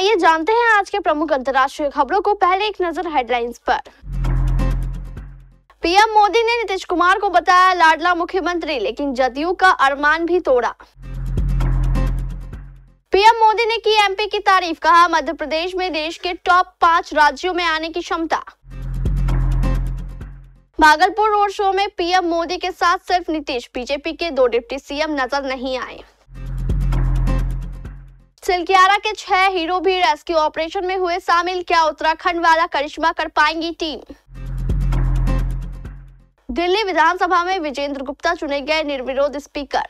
आइए जानते हैं आज के प्रमुख अंतर्राष्ट्रीय खबरों को। पहले एक नजर हेडलाइंस पर। पीएम मोदी ने नीतीश कुमार को बताया लाडला मुख्यमंत्री, लेकिन जदयू का अरमान भी तोड़ा। पीएम मोदी ने की एमपी की तारीफ, कहा मध्य प्रदेश में देश के टॉप 5 राज्यों में आने की क्षमता। भागलपुर रोड शो में पीएम मोदी के साथ सिर्फ नीतीश, बीजेपी के 2 डिप्टी सीएम नजर नहीं आए। सिलक्यारा के 6 हीरो भी रेस्क्यू ऑपरेशन में हुए शामिल, क्या उत्तराखंड वाला करिश्मा कर पाएंगी टीम। दिल्ली विधानसभा में विजेंद्र गुप्ता चुने गए निर्विरोध स्पीकर।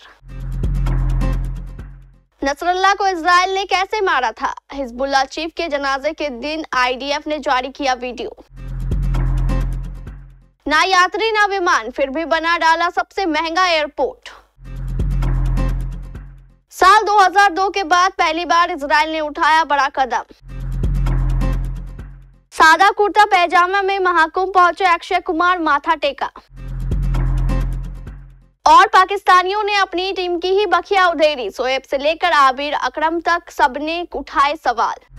नसरल्ला को इजराइल ने कैसे मारा था, हिजबुल्लाह चीफ के जनाजे के दिन आईडीएफ ने जारी किया वीडियो। ना यात्री ना विमान, फिर भी बना डाला सबसे महंगा एयरपोर्ट। साल 2002 के बाद पहली बार इजराइल ने उठाया बड़ा कदम। सादा कुर्ता पैजामा में महाकुंभ पहुंचे अक्षय कुमार, माथा टेका। और पाकिस्तानियों ने अपनी टीम की ही बखिया उधेड़ी, शोएब से लेकर आबिर अकरम तक सबने उठाए सवाल।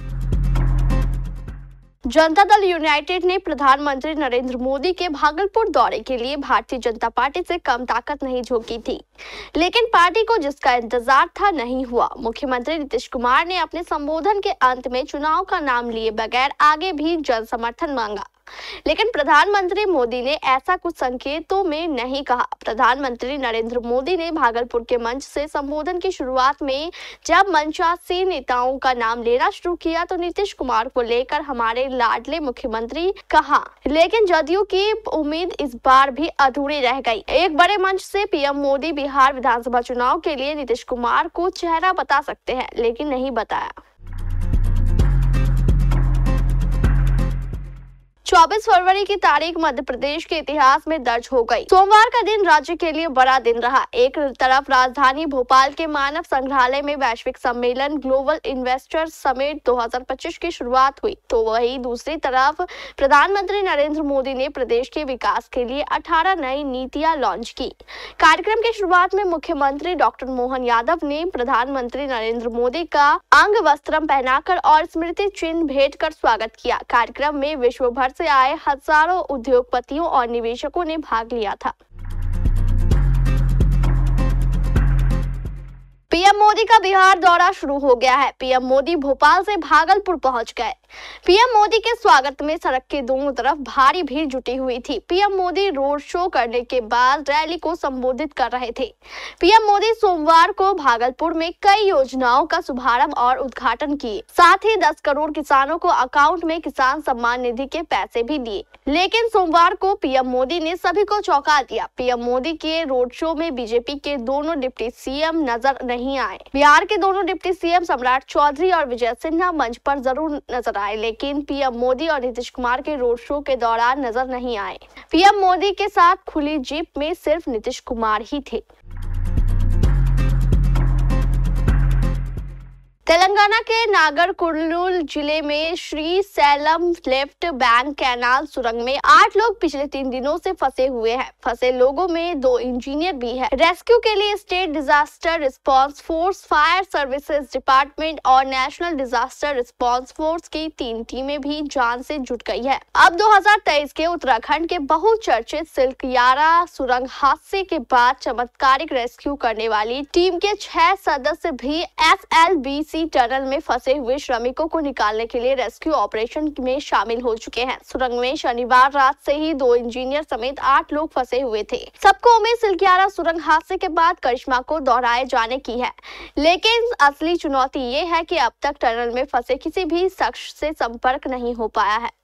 जनता दल यूनाइटेड ने प्रधानमंत्री नरेंद्र मोदी के भागलपुर दौरे के लिए भारतीय जनता पार्टी से कम ताकत नहीं झोंकी थी, लेकिन पार्टी को जिसका इंतजार था नहीं हुआ। मुख्यमंत्री नीतीश कुमार ने अपने संबोधन के अंत में चुनाव का नाम लिए बगैर आगे भी जन समर्थन मांगा, लेकिन प्रधानमंत्री मोदी ने ऐसा कुछ संकेतों में नहीं कहा। प्रधानमंत्री नरेंद्र मोदी ने भागलपुर के मंच से संबोधन की शुरुआत में जब मंचासीन नेताओं का नाम लेना शुरू किया तो नीतीश कुमार को लेकर हमारे लाडले मुख्यमंत्री कहा, लेकिन जदयू की उम्मीद इस बार भी अधूरी रह गई। एक बड़े मंच से पीएम मोदी बिहार विधानसभा चुनाव के लिए नीतीश कुमार को चेहरा बता सकते हैं, लेकिन नहीं बताया। 24 फरवरी की तारीख मध्य प्रदेश के इतिहास में दर्ज हो गई। सोमवार का दिन राज्य के लिए बड़ा दिन रहा। एक तरफ राजधानी भोपाल के मानव संग्रहालय में वैश्विक सम्मेलन ग्लोबल इन्वेस्टर्स समिट 2025 की शुरुआत हुई, तो वहीं दूसरी तरफ प्रधानमंत्री नरेंद्र मोदी ने प्रदेश के विकास के लिए 18 नई नीतियां लॉन्च की। कार्यक्रम की शुरुआत में मुख्यमंत्री डॉक्टर मोहन यादव ने प्रधानमंत्री नरेंद्र मोदी का अंग वस्त्रम पहनाकर और स्मृति चिन्ह भेंट कर स्वागत किया। कार्यक्रम में विश्व भर से आए हजारों उद्योगपतियों और निवेशकों ने भाग लिया था। पीएम मोदी का बिहार दौरा शुरू हो गया है। पीएम मोदी भोपाल से भागलपुर पहुंच गए। पीएम मोदी के स्वागत में सड़क के दोनों तरफ भारी भीड़ जुटी हुई थी। पीएम मोदी रोड शो करने के बाद रैली को संबोधित कर रहे थे। पीएम मोदी सोमवार को भागलपुर में कई योजनाओं का शुभारंभ और उद्घाटन किए, साथ ही 10 करोड़ किसानों को अकाउंट में किसान सम्मान निधि के पैसे भी दिए। लेकिन सोमवार को पीएम मोदी ने सभी को चौंका दिया। पीएम मोदी के रोड शो में बीजेपी के दोनों डिप्टी सीएम नजर नहीं आए। बिहार के दोनों डिप्टी सीएम सम्राट चौधरी और विजय सिन्हा मंच पर जरूर नजर आए, लेकिन पीएम मोदी और नीतीश कुमार के रोड शो के दौरान नजर नहीं आए। पीएम मोदी के साथ खुली जीप में सिर्फ नीतीश कुमार ही थे। तेलंगाना के नागरकुर्नूल जिले में Shri slam left bank canal सुरंग में 8 लोग पिछले 3 दिनों से फंसे हुए हैं। फंसे लोगों में 2 इंजीनियर भी हैं। रेस्क्यू के लिए state disaster response force, fire services department और नेशनल डिजास्टर रिस्पांस फोर्स की 3 टीमें भी जान से जुट गई है। अब 2023 के उत्तराखंड के बहुचर्चित सिलक्यारा सुरंग हादसे के बाद चमत्कारिक रेस्क्यू करने वाली टीम के 6 सदस्य भी SLBC टनल में फंसे हुए श्रमिकों को निकालने के लिए रेस्क्यू ऑपरेशन में शामिल हो चुके हैं। सुरंग में शनिवार रात से ही 2 इंजीनियर समेत 8 लोग फंसे हुए थे। सबको उम्मीद सिलक्यारा सुरंग हादसे के बाद करिश्मा को दोहराए जाने की है, लेकिन असली चुनौती ये है कि अब तक टनल में फंसे किसी भी शख्स से संपर्क नहीं हो पाया है।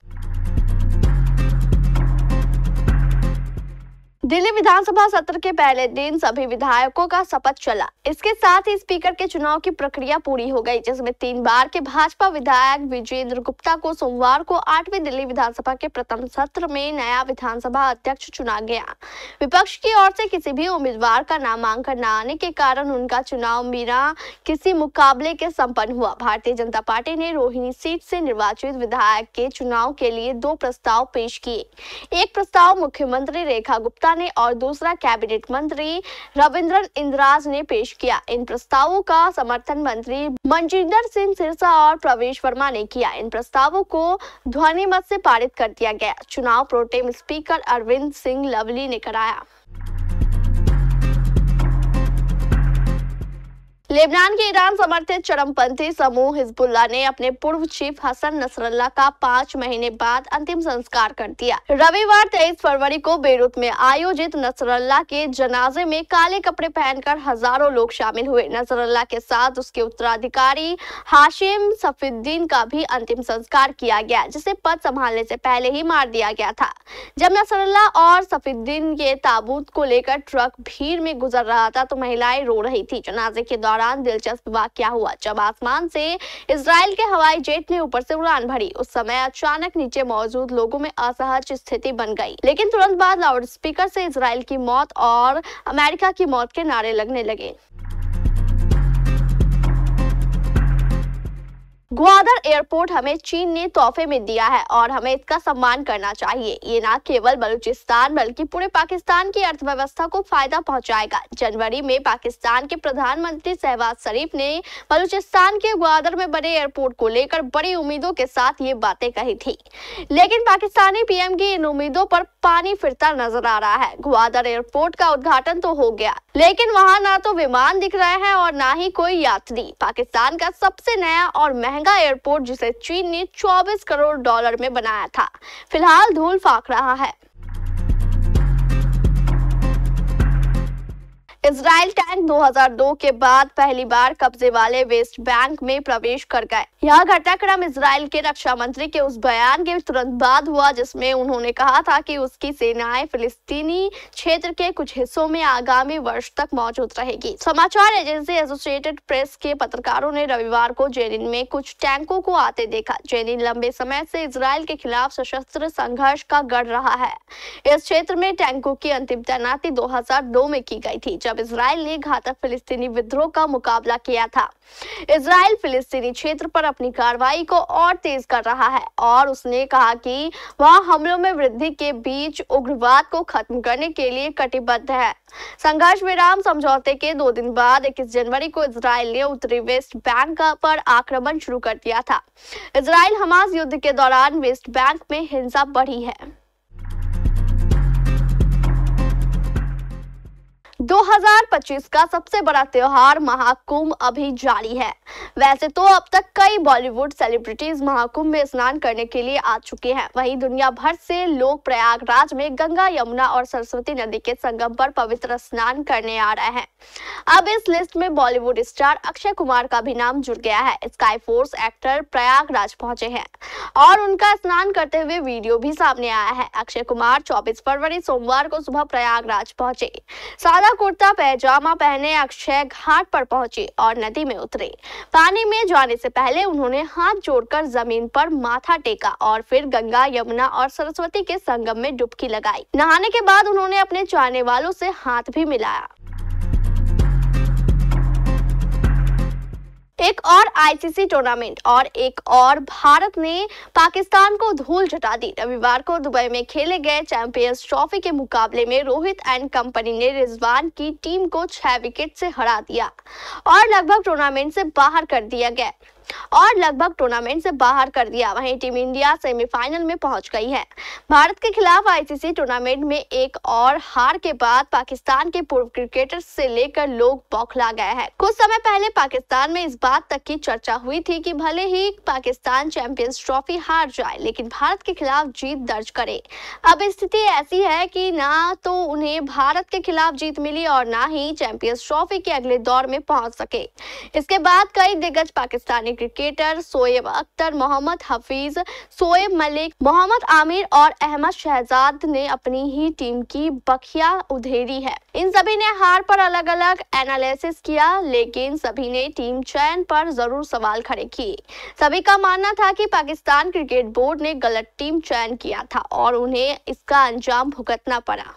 दिल्ली विधानसभा सत्र के पहले दिन सभी विधायकों का शपथ चला। इसके साथ ही स्पीकर के चुनाव की प्रक्रिया पूरी हो गई, जिसमें 3 बार के भाजपा विधायक विजेंद्र गुप्ता को सोमवार को 8वीं दिल्ली विधानसभा के प्रथम सत्र में नया विधानसभा अध्यक्ष चुना गया। विपक्ष की ओर से किसी भी उम्मीदवार का नामांकन न आने के कारण उनका चुनाव बिना किसी मुकाबले के संपन्न हुआ। भारतीय जनता पार्टी ने रोहिणी सीट से निर्वाचित विधायक के चुनाव के लिए 2 प्रस्ताव पेश किए। एक प्रस्ताव मुख्यमंत्री रेखा गुप्ता ने और दूसरा कैबिनेट मंत्री रविंद्रन इंद्राज ने पेश किया। इन प्रस्तावों का समर्थन मंत्री मनजिंदर सिंह सिरसा और प्रवेश वर्मा ने किया। इन प्रस्तावों को ध्वनि मत से पारित कर दिया गया। चुनाव प्रोटेम स्पीकर अरविंद सिंह लवली ने कराया। लेबनान के ईरान समर्थित चरमपंथी समूह हिजबुल्लाह ने अपने पूर्व चीफ हसन नसरल्लाह का 5 महीने बाद अंतिम संस्कार कर दिया। रविवार 23 फरवरी को बेरूत में आयोजित नसरल्लाह के जनाजे में काले कपड़े पहनकर हजारों लोग शामिल हुए। नसरल्लाह के साथ उसके उत्तराधिकारी हाशिम सफीउद्दीन का भी अंतिम संस्कार किया गया, जिसे पद संभालने से पहले ही मार दिया गया था। जब नसरल्लाह और सफीउद्दीन के ताबूत को लेकर ट्रक भीड़ में गुजर रहा था तो महिलाएं रो रही थी। जनाजे के दौरान दिलचस्प वाकया हुआ जब आसमान से इजराइल के हवाई जेट ने ऊपर से उड़ान भरी। उस समय अचानक नीचे मौजूद लोगों में असहज स्थिति बन गई, लेकिन तुरंत बाद लाउड स्पीकर से इजराइल की मौत और अमेरिका की मौत के नारे लगने लगे। ग्वादर एयरपोर्ट हमें चीन ने तोहफे में दिया है और हमें इसका सम्मान करना चाहिए। ये न केवल बलूचिस्तान बल्कि पूरे पाकिस्तान की अर्थव्यवस्था को फायदा पहुंचाएगा। जनवरी में पाकिस्तान के प्रधानमंत्री शहबाज शरीफ ने बलूचिस्तान के ग्वादर में बने एयरपोर्ट को लेकर बड़ी उम्मीदों के साथ ये बातें कही थी, लेकिन पाकिस्तानी पीएम की इन उम्मीदों पर पानी फिरता नजर आ रहा है। ग्वादर एयरपोर्ट का उद्घाटन तो हो गया, लेकिन वहां ना तो विमान दिख रहे हैं और ना ही कोई यात्री। पाकिस्तान का सबसे नया और महंगा एयरपोर्ट, जिसे चीन ने 24 करोड़ डॉलर में बनाया था, फिलहाल धूल फाक रहा है। इजराइल टैंक 2002 के बाद पहली बार कब्जे वाले वेस्ट बैंक में प्रवेश कर गए। यह घटनाक्रम इजराइल के रक्षा मंत्री के उस बयान के तुरंत बाद हुआ जिसमें उन्होंने कहा था कि उसकी सेनाएं फिलिस्तीनी क्षेत्र के कुछ हिस्सों में आगामी वर्ष तक मौजूद रहेगी। समाचार एजेंसी एसोसिएटेड प्रेस के पत्रकारों ने रविवार को जेनिन में कुछ टैंकों को आते देखा। जेनिन लंबे समय से इजराइल के खिलाफ सशस्त्र संघर्ष का गढ़ रहा है। इस क्षेत्र में टैंकों की अंतिम तैनाती 2002 में की गई थी, जब इजराइल ने घातक फिलिस्तीनी विद्रोह का मुकाबला किया था। इजराइल फिलिस्तीनी क्षेत्र पर अपनी कार्रवाई को और तेज कर रहा है और उसने कहा कि वह हमलों में वृद्धि के बीच उग्रवाद को खत्म करने के लिए कटिबद्ध है। संघर्ष विराम समझौते के 2 दिन बाद 21 जनवरी को इजराइल ने उत्तरी वेस्ट बैंक पर आक्रमण शुरू कर दिया था। इजराइल हमास युद्ध के दौरान वेस्ट बैंक में हिंसा बढ़ी है। 2025 का सबसे बड़ा त्योहार महाकुंभ अभी जारी है। वैसे तो अब तक कई बॉलीवुड सेलिब्रिटीज महाकुंभ में स्नान करने के लिए आ चुके हैं, वहीं दुनिया भर से लोग प्रयागराज में गंगा, यमुना और सरस्वती नदी के संगम पर पवित्र स्नान करने आ रहे हैं। अब इस लिस्ट में बॉलीवुड स्टार अक्षय कुमार का भी नाम जुड़ गया है। स्काई फोर्स एक्टर प्रयागराज पहुंचे हैं और उनका स्नान करते हुए वीडियो भी सामने आया है। अक्षय कुमार 24 फरवरी सोमवार को सुबह प्रयागराज पहुंचे। सादा कुर्ता पैजामा पहने अक्षय घाट पर पहुंचे और नदी में उतरे। पानी में जाने से पहले उन्होंने हाथ जोड़कर जमीन पर माथा टेका और फिर गंगा, यमुना और सरस्वती के संगम में डुबकी लगाई। नहाने के बाद उन्होंने अपने चाहने वालों से हाथ भी मिलाया। एक और आईसीसी टूर्नामेंट और एक और भारत ने पाकिस्तान को धूल चटा दी। रविवार को दुबई में खेले गए चैंपियंस ट्रॉफी के मुकाबले में रोहित एंड कंपनी ने रिजवान की टीम को 6 विकेट से हरा दिया और लगभग टूर्नामेंट से बाहर कर दिया। वहीं टीम इंडिया सेमीफाइनल में पहुंच गई है। भारत के खिलाफ आईसीसी टूर्नामेंट में एक और हार के बाद पाकिस्तान के पूर्व क्रिकेटर से लेकर लोग बौखला गए हैं। कुछ समय पहले पाकिस्तान में इस बात तक की चर्चा हुई थी कि भले ही पाकिस्तान चैंपियंस ट्रॉफी हार जाए लेकिन भारत के खिलाफ जीत दर्ज करे। अब स्थिति ऐसी है कि ना तो उन्हें भारत के खिलाफ जीत मिली और ना ही चैंपियंस ट्रॉफी के अगले दौर में पहुंच सके। इसके बाद कई दिग्गज पाकिस्तानी क्रिकेटर शोएब अख्तर, मोहम्मद हफीज, शोएब मलिक, मोहम्मद आमिर और अहमद शहजाद ने अपनी ही टीम की बखिया उधेड़ी है। इन सभी ने हार पर अलग अलग एनालिसिस किया, लेकिन सभी ने टीम चयन पर जरूर सवाल खड़े किए। सभी का मानना था कि पाकिस्तान क्रिकेट बोर्ड ने गलत टीम चयन किया था और उन्हें इसका अंजाम भुगतना पड़ा।